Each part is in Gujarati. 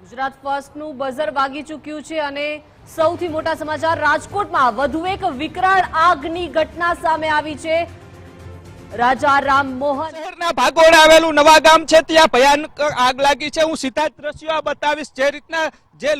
ગુજરાત ફર્સ્ટનું બઝર વાગી ચૂક્યું છે અને સૌથી મોટા સમાચાર રાજકોટમાં વધુ એક વિકરાળ આગની ઘટના સામે આવી છે। રાજા રામમોહન શહેરના ભાગોળે આવેલું નવા ગામ છે, ત્યાં ભયાનક આગ લાગી છે। હું સીધા જ દ્રશ્યો બતાવીશ। જે રીતના જે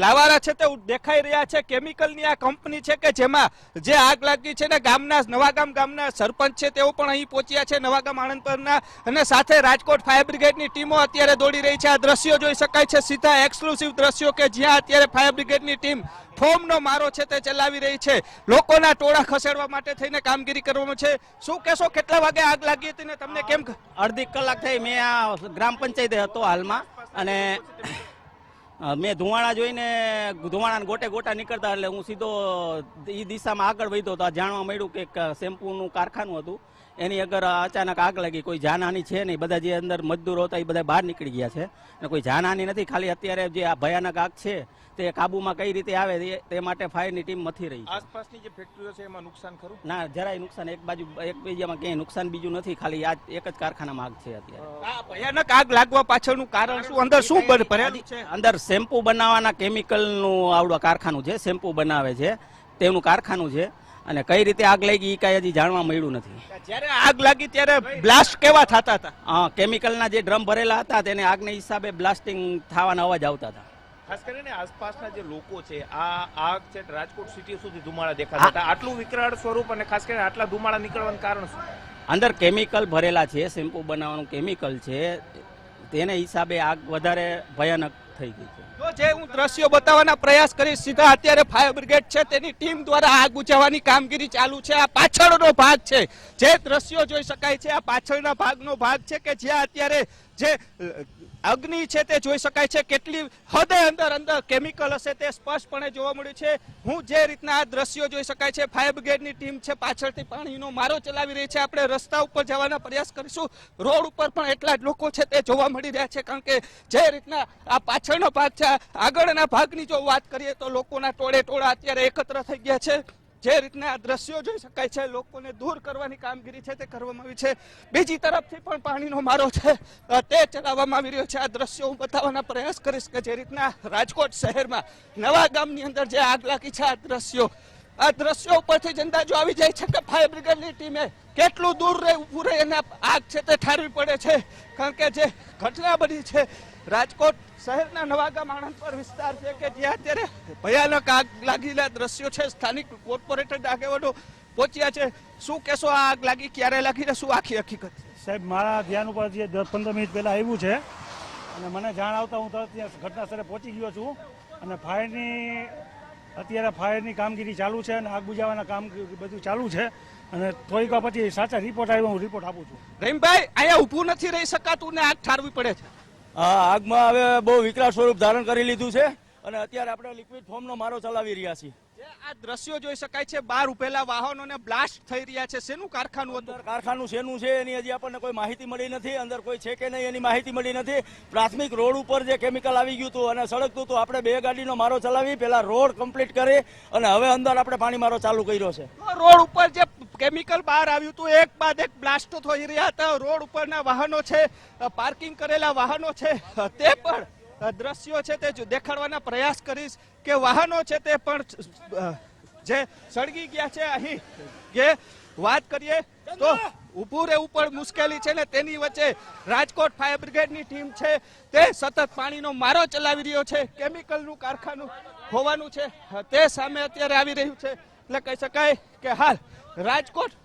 લાવારા છે તે દેખાઈ રહ્યા છે, કેમિકલની આ કંપની છે કે જેમાં જે આગ લાગી છે ને ગામના નવાગામ ગામના સરપંચ છે તેઓ પણ અહીં પહોંચ્યા છે, નવાગામ આણંદપરના, અને સાથે રાજકોટ ફાયર બ્રિગેડની ટીમો અત્યારે દોડી રહી છે। આ દ્રશ્યો જોઈ શકાય છે, સીધા એક્સક્લુસિવ દ્રશ્યો કે જ્યાં અત્યારે ફાયર બ્રિગેડની ટીમ ફોર્મનો મારો છે તે ચલાવી રહી છે, લોકોના ટોળા ખસેડવા માટે થઈને કામગીરી કરવામાં છે। શું કહેશો, કેટલા વાગે આગ લાગી હતી ને તમને કેમ? અડધી કલાક થઈ, મેં આ ગ્રામ પંચાયતે હતો હાલમાં, અને મેં ધુવાણા જોઈને ધુવાણાના ગોટે ગોટા નીકળતા એટલે હું સીધો એ દિશામાં આગળ વધ્યો તો જાણવા મળ્યું કે શેમ્પૂનું કારખાનું હતું, એની આગળ અચાનક આગ લાગી। કોઈ જાનહાની છે નહીં, બધા જે અંદર મજદૂરો હતા એ બધા બહાર નીકળી ગયા છે અને કોઈ જાનહાની નથી। ખાલી અત્યારે જે આ ભયાનક આગ છે તે કાબુમાં કઈ રીતે આવે તે માટે ફાયરની ટીમ મથી રહી છે। આસપાસની જે ફેક્ટરીઓ છે એમાં નુકસાન ખરું? ના, જરાય નુકસાન, એક બીજામાં ક્યાંય નુકસાન બીજું નથી, ખાલી આ એક જ કારખાનામાં આગ છે અત્યારે। આ ભયાનક આગ લાગવા પાછળનું કારણ શું? અંદર શું ભરેલું છે? અંદર શેમ્પુ બનાવવાના કેમિકલનું આવડું કારખાનું છે, શેમ્પુ બનાવે છે તેનું કારખાનું છે, અને કઈ રીતે આગ લાગી એ કઈ હજી જાણવા મળ્યું નથી। જ્યારે આગ લાગી ત્યારે બ્લાસ્ટ કેવા થતા હતા? કેમિકલના જે ડ્રમ ભરેલા હતા તેને આગના હિસાબે બ્લાસ્ટિંગ થવાના અવાજ આવતા હતા। ખાસ કરીને આસપાસના જે લોકો છે, આ આગ છે રાજકોટ સિટી સુધી ધુમાડા દેખાતા હતા। આટલું વિકરાળ સ્વરૂપ અને ખાસ કરીને આટલા ધુમાડા નીકળવાનું કારણ શું? અંદર કેમિકલ ભરેલા છે, શેમ્પુ બનાવવાનું કેમિકલ છે, તેને હિસાબે આગ વધારે ભયાનક થઈ ગઈ છે। તો જે હું દ્રશ્યો બતાવવાના પ્રયાસ કરીશ, સીધા અત્યારે ફાયર બ્રિગેડ છે તેની ટીમ દ્વારા આગ બુઝાવવાની કામગીરી ચાલુ છે। આ પાછળનો ભાગ છે, જે દ્રશ્યો જોઈ શકાય છે, આ પાછળના ભાગનો ભાગ છે કે જ્યાં અત્યારે જે અગ્નિ છે તે જોઈ શકાય છે, કેટલી હદે અંદર કેમિકલ હશે તે સ્પષ્ટપણે જોવા મળ્યું છે। હું જે રીતના આ દ્રશ્યો જોઈ શકાય છે, ફાયર બ્રિગેડની ટીમ છે પાછળથી પાણીનો મારો ચલાવી રહી છે। આપણે રસ્તા ઉપર જવાના પ્રયાસ કરીશું, રોડ ઉપર પણ એટલા જ લોકો છે તે જોવા મળી રહ્યા છે, કારણ કે જે રીતના આ પાછળનો ભાગ છે, આગળના ભાગની જો વાત કરીએ તો લોકોના ટોળે ટોળા અત્યારે એકત્ર થઈ ગયા છે। જે રીતના આ દ્રશ્યો જોઈ શકાય છે, લોકોને દૂર કરવાની કામગીરી છે તે કરવામાં આવી છે। બીજી તરફથી પણ પાણીનો મારો છે તે ચલાવવામાં આવી રહ્યો છે। આ દ્રશ્યો હું બતાવવાના પ્રયાસ કરીશ કે જે રીતના રાજકોટ શહેરમાં નવા ગામની અંદર જે આગ લાગી છે, આ દ્રશ્યો ઉપરથી જ અંદાજો આવી જાય છે કે ફાયર બ્રિગેડની ટીમે કેટલું દૂર ઊભું રહી અને આગ છે તે ઠારવી પડે છે, કારણ કે જે ઘટના બની છે રાજકોટ શહેરના નવાગામ આણંદપર વિસ્તાર છે કે જ્યાં અત્યારે ભયાનક આગ લાગેલા દ્રશ્યો છે। સ્થાનિક કોર્પોરેટર આગેવાનો પહોંચ્યા છે। શું કહેશો, આ આગ લાગી ક્યારે લાગી ને શું આખી હકીકત? સાહેબ, મારા ધ્યાન ઉપર જે 10-15 મિનિટ પહેલા આવ્યું છે અને મને જાણ આવતા હું તરત ત્યાં ઘટના સ્થળે પહોંચી ગયો છું, અને અત્યારે ફાયરની કામગીરી ચાલુ છે અને આગ બુઝાવવાના કામ બધું ચાલુ છે, અને થોડીક વાર પછી સાચા રિપોર્ટ આવ્યો હું રિપોર્ટ આપું છું। રહીમભાઈ, અહીંયા ઊભું નથી રહી શકાતું ને આગ ઠારવી પડે છે? આગમાં હવે બહુ વિકરાળ સ્વરૂપ ધારણ કરી લીધું છે અને અત્યારે આપણે લિક્વિડ ફોર્મનો મારો ચલાવી રહ્યા છીએ। આ દ્રશ્યો જોઈ શકાય છે, બહાર ઉભેલા વાહનોને બ્લાસ્ટ થઈ રહ્યા છે। શેનું કારખાનું હતું? કારખાનું શેનું છે એની હજી આપણને કોઈ માહિતી મળી નથી, અંદર કોઈ છે કે નહીં એની માહિતી મળી નથી। પ્રાથમિક રોડ ઉપર જે કેમિકલ આવી ગયું હતું અને સળગતું હતું, આપણે 2 ગાડીનો મારો ચલાવી પેલા રોડ કમ્પ્લીટ કરી અને હવે અંદર આપણે પાણી મારો ચાલુ કર્યો છે। રોડ ઉપર જે કેમિકલ બહાર આવ્યું હતું, એક બાદ એક બ્લાસ્ટ થઈ રહ્યા હતા। રોડ ઉપરના વાહનો છે, પાર્કિંગ કરેલા વાહનો છે, તે પણ દ્રશ્યો છે તે દેખાડવાના પ્રયાસ કરીશ કે વાહનો છે તે પણ જે સળગી ગયા છે। અહીં જે વાત કરીએ તો ઊભું રહેવું પણ મુશ્કેલી છે ને તેની વચ્ચે રાજકોટ ફાયર બ્રિગેડની ટીમ છે તે સતત પાણીનો મારો ચલાવી રહ્યો છે। કેમિકલનું કારખાનું હોવાનું છે તે સામે અત્યારે આવી રહ્યું છે, એટલે કહી શકાય કે હાલ રાજકોટ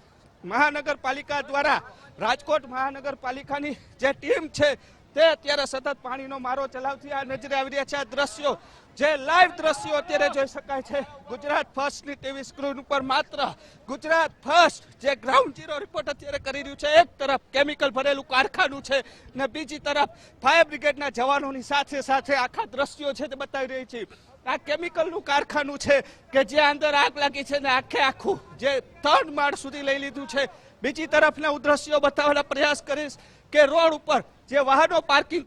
મહાનગરપાલિકા દ્વારા રાજકોટ મહાનગરપાલિકાની જે ટીમ છે તે અત્યારે સતત પાણીનો મારો ચલાવતી આ નજરે આવી રહ્યા છે। આ દ્રશ્યો જે લાઈવ દ્રશ્યો અત્યારે જોઈ શકાય છે ગુજરાત ફર્સ્ટની ટીવી સ્ક્રીન ઉપર, માત્ર ગુજરાત ફર્સ્ટ જે ગ્રાઉન્ડ ઝીરો રિપોર્ટ અત્યારે કરી રહ્યું છે। એક તરફ કેમિકલ ભરેલું કારખાનું છે ને બીજી તરફ ફાયર બ્રિગેડના જવાનોની સાથે સાથે આખા દ્રશ્યો છે તે બતાવી રહી છે। આ કેમિકલનું કારખાનું છે કે જ્યાં અંદર આગ લાગી છે ને આખું જે 3 માળ સુધી લઈ લીધું છે। બીજી તરફના હું દ્રશ્યો બતાવવાના પ્રયાસ કરીશ કે રોડ ઉપર જે વાહનો પાર્કિંગ